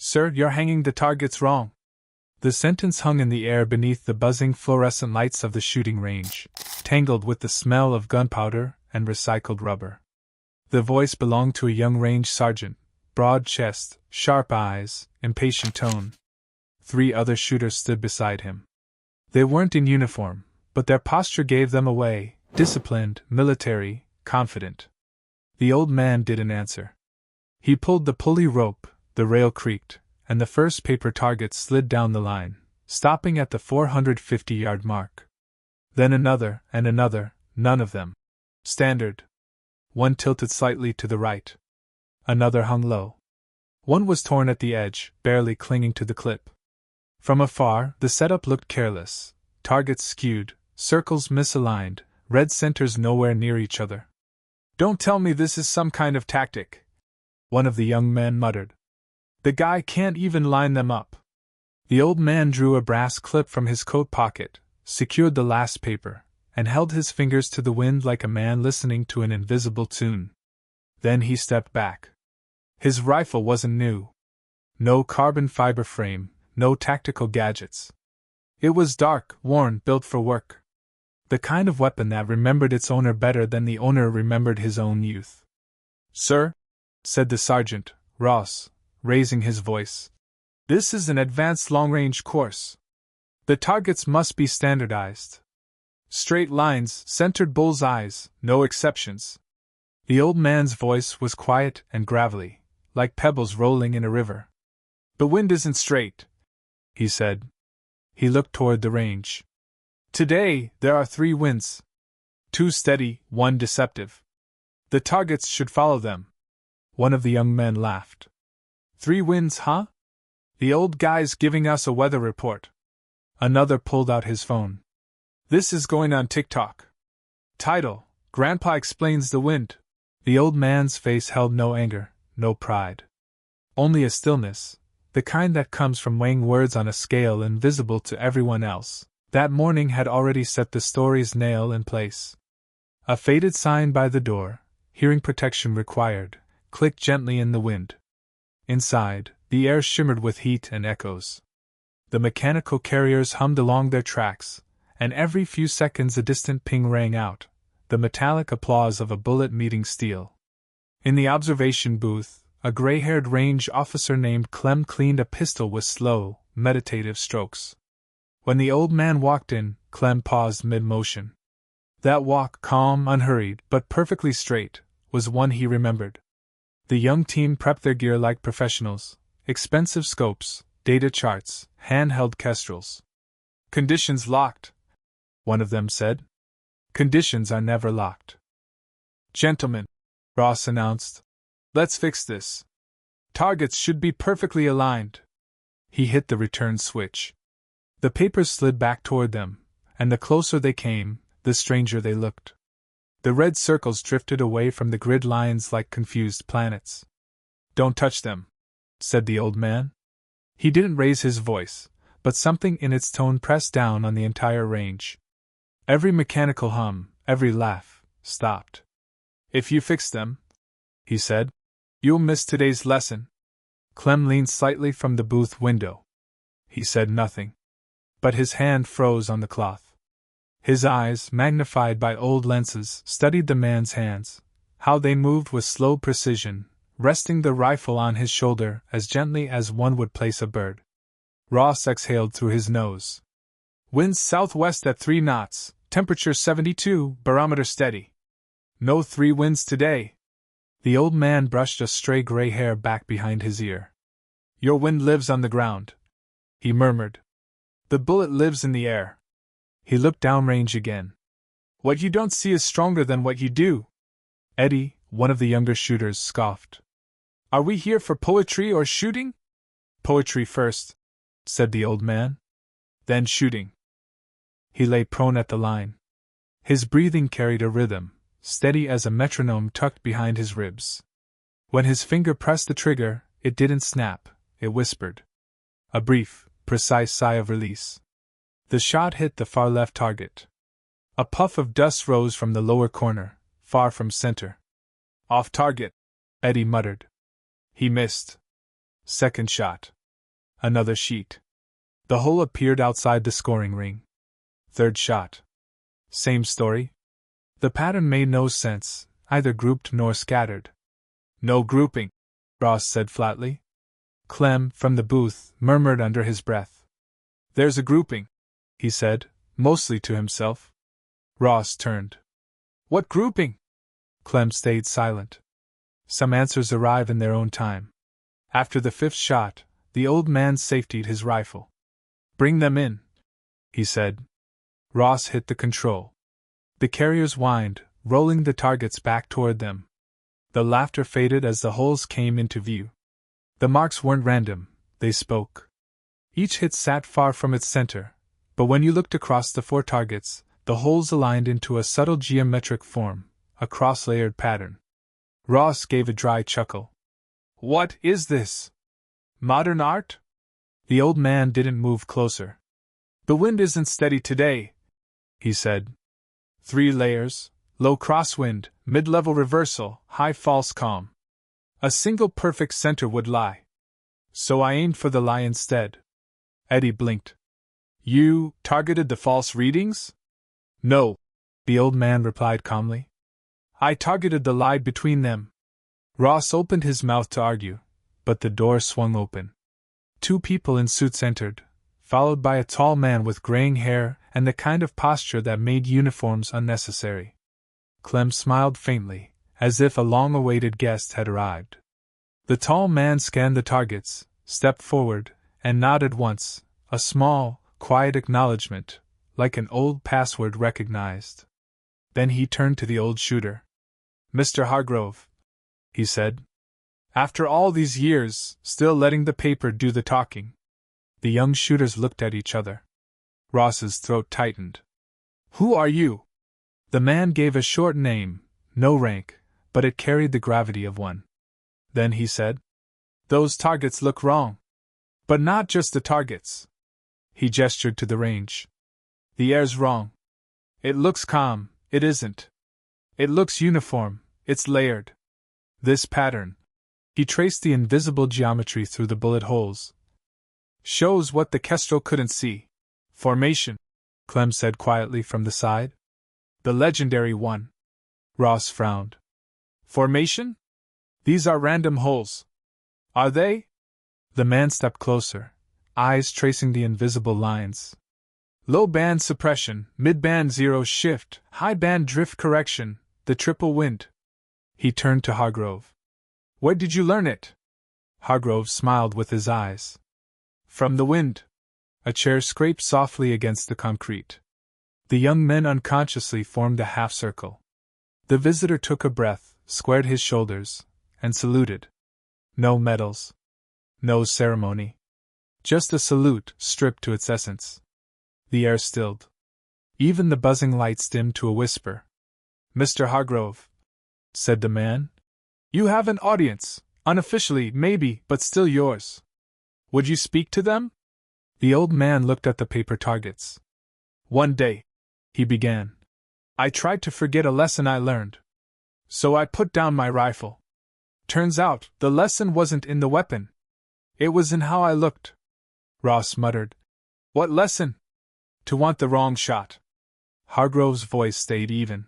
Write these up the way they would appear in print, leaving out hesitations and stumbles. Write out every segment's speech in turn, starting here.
Sir, you're hanging the targets wrong. The sentence hung in the air beneath the buzzing fluorescent lights of the shooting range, tangled with the smell of gunpowder and recycled rubber. The voice belonged to a young range sergeant, broad chest, sharp eyes, impatient tone. 3 other shooters stood beside him. They weren't in uniform, but their posture gave them away, disciplined, military, confident. The old man didn't answer. He pulled the pulley rope, the rail creaked, and the first paper target slid down the line, stopping at the 450-yard mark. Then another and another, none of them standard. One tilted slightly to the right. Another hung low. One was torn at the edge, barely clinging to the clip. From afar, the setup looked careless. Targets skewed, circles misaligned, red centers nowhere near each other. "Don't tell me this is some kind of tactic," one of the young men muttered. "The guy can't even line them up." The old man drew a brass clip from his coat pocket, secured the last paper, and held his fingers to the wind like a man listening to an invisible tune. Then he stepped back. His rifle wasn't new. No carbon fiber frame, no tactical gadgets. It was dark, worn, built for work. The kind of weapon that remembered its owner better than the owner remembered his own youth. "Sir," said the sergeant, Ross, raising his voice, "this is an advanced long-range course. The targets must be standardized. Straight lines, centered bull's-eyes, no exceptions." The old man's voice was quiet and gravelly, like pebbles rolling in a river. "The wind isn't straight," he said. He looked toward the range. "Today, there are 3 winds. 2 steady, 1 deceptive. The targets should follow them." One of the young men laughed. "3 winds, huh? The old guy's giving us a weather report." Another pulled out his phone. "This is going on TikTok. Title: Grandpa Explains the Wind." The old man's face held no anger, no pride. Only a stillness, the kind that comes from weighing words on a scale invisible to everyone else. That morning had already set the story's nail in place. A faded sign by the door, "Hearing protection required," clicked gently in the wind. Inside, the air shimmered with heat and echoes. The mechanical carriers hummed along their tracks, and every few seconds a distant ping rang out, the metallic applause of a bullet meeting steel. In the observation booth, a gray-haired range officer named Clem cleaned a pistol with slow, meditative strokes. When the old man walked in, Clem paused mid-motion. That walk, calm, unhurried, but perfectly straight, was one he remembered. The young team prepped their gear like professionals: expensive scopes, data charts, handheld kestrels. "Conditions locked," one of them said. "Conditions are never locked." "Gentlemen," Ross announced, "let's fix this. Targets should be perfectly aligned." He hit the return switch. The papers slid back toward them, and the closer they came, the stranger they looked. The red circles drifted away from the grid lines like confused planets. "Don't touch them," said the old man. He didn't raise his voice, but something in its tone pressed down on the entire range. Every mechanical hum, every laugh, stopped. "If you fix them," he said, "you'll miss today's lesson." Clem leaned slightly from the booth window. He said nothing, but his hand froze on the cloth. His eyes, magnified by old lenses, studied the man's hands, how they moved with slow precision, resting the rifle on his shoulder as gently as one would place a bird. Ross exhaled through his nose. "Winds southwest at 3 knots, temperature 72, barometer steady. No 3 winds today." The old man brushed a stray gray hair back behind his ear. "Your wind lives on the ground," he murmured. "The bullet lives in the air." He looked downrange again. "What you don't see is stronger than what you do." Eddie, one of the younger shooters, scoffed. "Are we here for poetry or shooting?" "Poetry first," said the old man. "Then shooting." He lay prone at the line. His breathing carried a rhythm, steady as a metronome tucked behind his ribs. When his finger pressed the trigger, it didn't snap, it whispered. A brief, precise sigh of release. The shot hit the far left target. A puff of dust rose from the lower corner, far from center. "Off target," Eddie muttered. He missed. Second shot. Another sheet. The hole appeared outside the scoring ring. Third shot. Same story. The pattern made no sense, either grouped nor scattered. No grouping, Ross said flatly. Clem, from the booth, murmured under his breath. There's a grouping, he said, mostly to himself. Ross turned. What grouping? Clem stayed silent. Some answers arrive in their own time. After the fifth shot, the old man safetied his rifle. Bring them in, he said. Ross hit the control. The carriers whined, rolling the targets back toward them. The laughter faded as the holes came into view. The marks weren't random, they spoke. Each hit sat far from its center, but when you looked across the 4 targets, the holes aligned into a subtle geometric form, a cross-layered pattern. Ross gave a dry chuckle. What is this? Modern art? The old man didn't move closer. The wind isn't steady today, he said. 3 layers, low crosswind, mid-level reversal, high false calm. A single perfect center would lie. So I aimed for the lie instead. Eddie blinked. You targeted the false readings? No, the old man replied calmly. I targeted the lie between them. Ross opened his mouth to argue, but the door swung open. 2 people in suits entered, followed by a tall man with graying hair and the kind of posture that made uniforms unnecessary. Clem smiled faintly, as if a long-awaited guest had arrived. The tall man scanned the targets, stepped forward, and nodded once, a small, quiet acknowledgement, like an old password recognized. Then he turned to the old shooter. Mr. Hargrove, he said. After all these years, still letting the paper do the talking. The young shooters looked at each other. Ross's throat tightened. Who are you? The man gave a short name, no rank, but it carried the gravity of one. Then he said, Those targets look wrong. But not just the targets. He gestured to the range. The air's wrong. It looks calm, it isn't. It looks uniform, it's layered. This pattern. He traced the invisible geometry through the bullet holes. Shows what the Kestrel couldn't see. Formation, Clem said quietly from the side. The legendary one. Ross frowned. Formation? These are random holes. Are they? The man stepped closer, eyes tracing the invisible lines. Low band suppression, mid band zero shift, high band drift correction, the triple wind. He turned to Hargrove. Where did you learn it? Hargrove smiled with his eyes. From the wind. A chair scraped softly against the concrete. The young men unconsciously formed a half circle. The visitor took a breath, squared his shoulders, and saluted. No medals. No ceremony. Just a salute stripped to its essence. The air stilled. Even the buzzing lights dimmed to a whisper. Mr. Hargrove, said the man, you have an audience, unofficially, maybe, but still yours. Would you speak to them? The old man looked at the paper targets. One day, he began, I tried to forget a lesson I learned. So I put down my rifle. Turns out, the lesson wasn't in the weapon. It was in how I looked. Ross muttered. What lesson? To want the wrong shot. Hargrove's voice stayed even.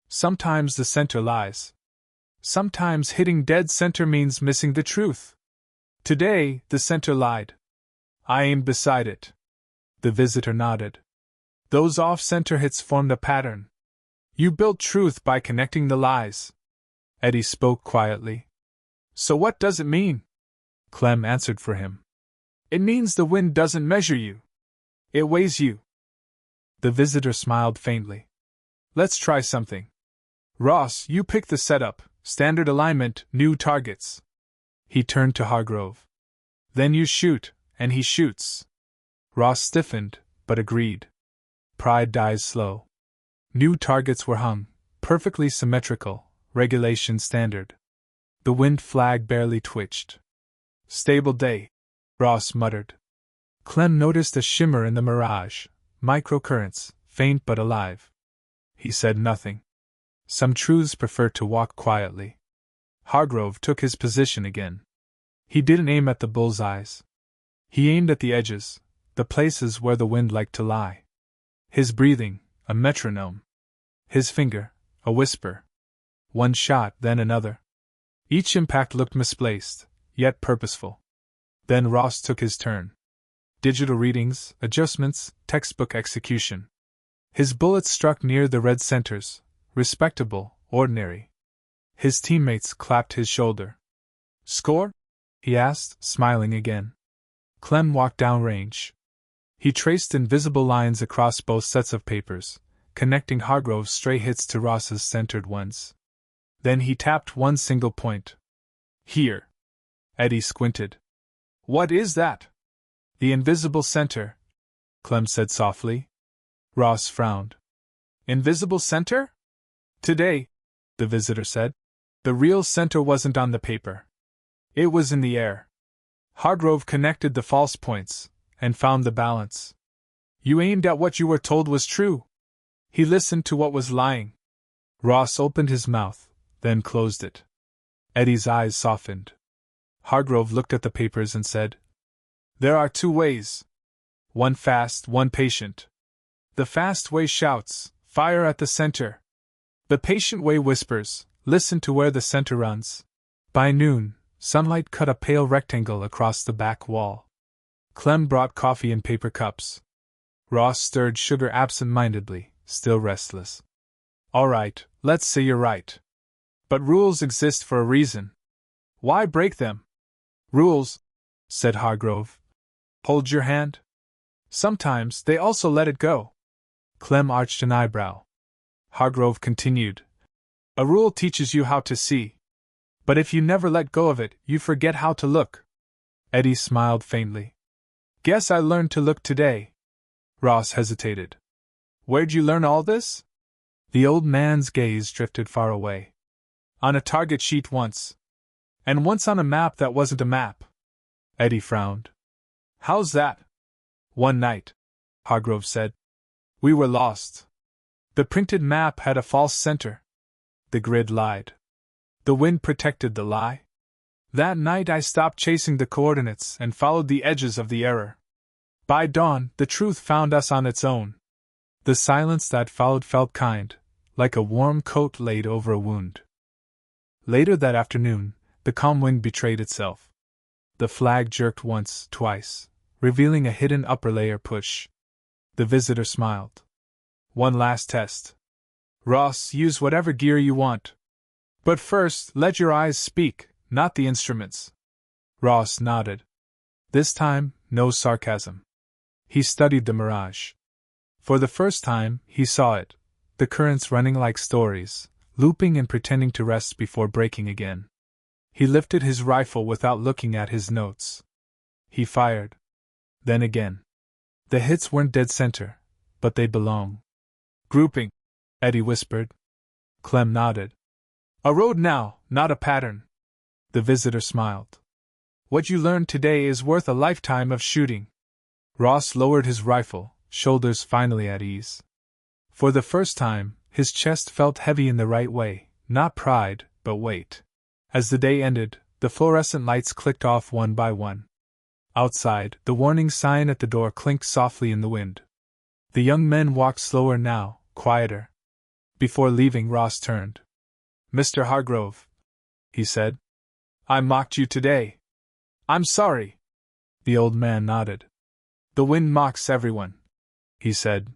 Sometimes the center lies. Sometimes hitting dead center means missing the truth. Today, the center lied. I aimed beside it. The visitor nodded. Those off-center hits formed a pattern. You built truth by connecting the lies. Eddie spoke quietly. So what does it mean? Clem answered for him. It means the wind doesn't measure you. It weighs you. The visitor smiled faintly. Let's try something. Ross, you pick the setup, standard alignment, new targets. He turned to Hargrove. Then you shoot, and he shoots. Ross stiffened, but agreed. Pride dies slow. New targets were hung, perfectly symmetrical, regulation standard. The wind flag barely twitched. Stable day, Ross muttered. Clem noticed a shimmer in the mirage, microcurrents, faint but alive. He said nothing. Some truths prefer to walk quietly. Hargrove took his position again. He didn't aim at the bull's eyes. He aimed at the edges, the places where the wind liked to lie. His breathing, a metronome. His finger, a whisper. One shot, then another. Each impact looked misplaced, yet purposeful. Then Ross took his turn. Digital readings, adjustments, textbook execution. His bullets struck near the red centers, respectable, ordinary. His teammates clapped his shoulder. Score? He asked, smiling again. Clem walked downrange. He traced invisible lines across both sets of papers, connecting Hargrove's stray hits to Ross's centered ones. Then he tapped one single point. Here. Eddie squinted. What is that? The invisible center, Clem said softly. Ross frowned. Invisible center? Today, the visitor said. The real center wasn't on the paper. It was in the air. Hargrove connected the false points, and found the balance. You aimed at what you were told was true. He listened to what was lying. Ross opened his mouth, then closed it. Eddie's eyes softened. Hargrove looked at the papers and said, There are two ways. One fast, one patient. The fast way shouts, fire at the center. The patient way whispers, listen to where the center runs. By noon, sunlight cut a pale rectangle across the back wall. Clem brought coffee in paper cups. Ross stirred sugar absent-mindedly, still restless. All right, let's say you're right. But rules exist for a reason. Why break them? Rules, said Hargrove. Hold your hand. Sometimes they also let it go. Clem arched an eyebrow. Hargrove continued. A rule teaches you how to see. But if you never let go of it, you forget how to look. Eddie smiled faintly. Guess I learned to look today. Ross hesitated. Where'd you learn all this? The old man's gaze drifted far away. On a target sheet once. And once on a map that wasn't a map. Eddie frowned. How's that? One night, Hargrove said. We were lost. The printed map had a false center. The grid lied. The wind protected the lie. That night I stopped chasing the coordinates and followed the edges of the error. By dawn, the truth found us on its own. The silence that followed felt kind, like a warm coat laid over a wound. Later that afternoon, the calm wind betrayed itself. The flag jerked once, twice, revealing a hidden upper layer push. The visitor smiled. One last test. Ross, use whatever gear you want. But first, let your eyes speak, not the instruments. Ross nodded. This time, no sarcasm. He studied the mirage. For the first time, he saw it, the currents running like stories, looping and pretending to rest before breaking again. He lifted his rifle without looking at his notes. He fired. Then again. The hits weren't dead center, but they belong. Grouping, Eddie whispered. Clem nodded. A road now, not a pattern. The visitor smiled. What you learned today is worth a lifetime of shooting. Ross lowered his rifle, shoulders finally at ease. For the first time, his chest felt heavy in the right way, not pride, but weight. As the day ended, the fluorescent lights clicked off one by one. Outside, the warning sign at the door clinked softly in the wind. The young men walked slower now, quieter. Before leaving, Ross turned. Mr. Hargrove, he said. I mocked you today. I'm sorry. The old man nodded. The wind mocks everyone, he said.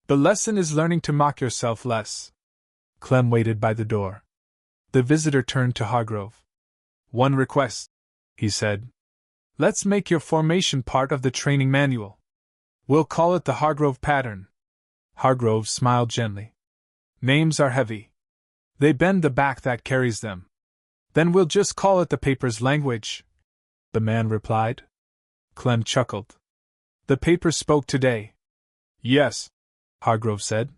The lesson is learning to mock yourself less. Clem waited by the door. The visitor turned to Hargrove. One request, he said. Let's make your formation part of the training manual. We'll call it the Hargrove pattern. Hargrove smiled gently. Names are heavy. They bend the back that carries them. Then we'll just call it the paper's language, the man replied. Clem chuckled. The paper spoke today. Yes, Hargrove said.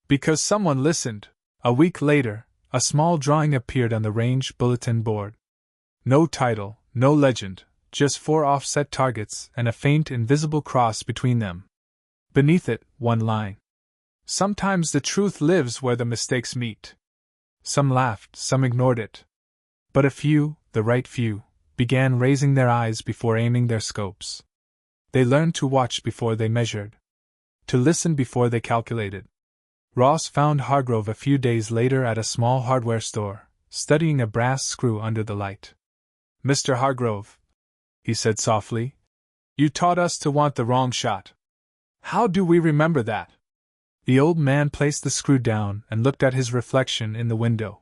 Because someone listened. A week later, a small drawing appeared on the range bulletin board. No title, no legend, just 4 offset targets and a faint invisible cross between them. Beneath it, one line. Sometimes the truth lives where the mistakes meet. Some laughed, some ignored it. But a few, the right few, began raising their eyes before aiming their scopes. They learned to watch before they measured, to listen before they calculated. Ross found Hargrove a few days later at a small hardware store, studying a brass screw under the light. "Mr. Hargrove," he said softly, "you taught us to want the wrong shot. How do we remember that?" The old man placed the screw down and looked at his reflection in the window.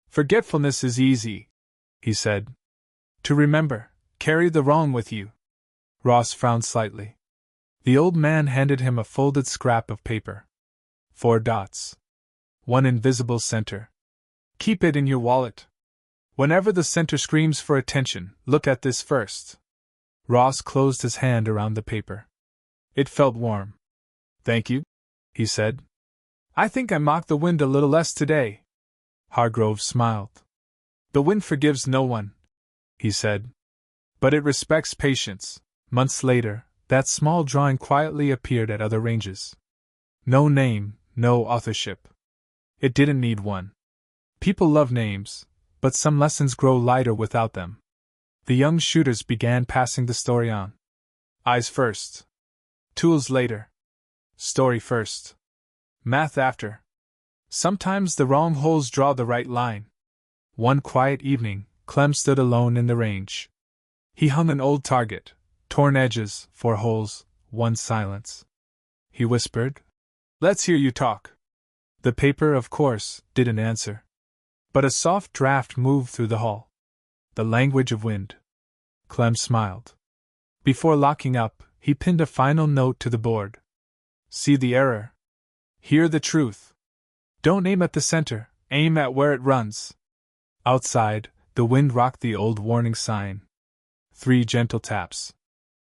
"Forgetfulness is easy," he said. "To remember, carry the wrong with you." Ross frowned slightly. The old man handed him a folded scrap of paper. 4 dots. One invisible center. "Keep it in your wallet. Whenever the center screams for attention, look at this first." Ross closed his hand around the paper. It felt warm. "Thank you," he said. "I think I mocked the wind a little less today." Hargrove smiled. "The wind forgives no one," he said. "But it respects patience." Months later, that small drawing quietly appeared at other ranges. No name, no authorship. It didn't need one. People love names, but some lessons grow lighter without them. The young shooters began passing the story on. Eyes first. Tools later. Story first. Math after. Sometimes the wrong holes draw the right line. One quiet evening, Clem stood alone in the range. He hung an old target, torn edges, 4 holes, 1 silence. He whispered, "Let's hear you talk." The paper, of course, didn't answer. But a soft draft moved through the hall. The language of wind. Clem smiled. Before locking up, he pinned a final note to the board. "See the error. Hear the truth. Don't aim at the center, aim at where it runs." Outside, the wind rocked the old warning sign. 3 gentle taps.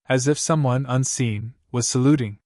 As if someone unseen was saluting.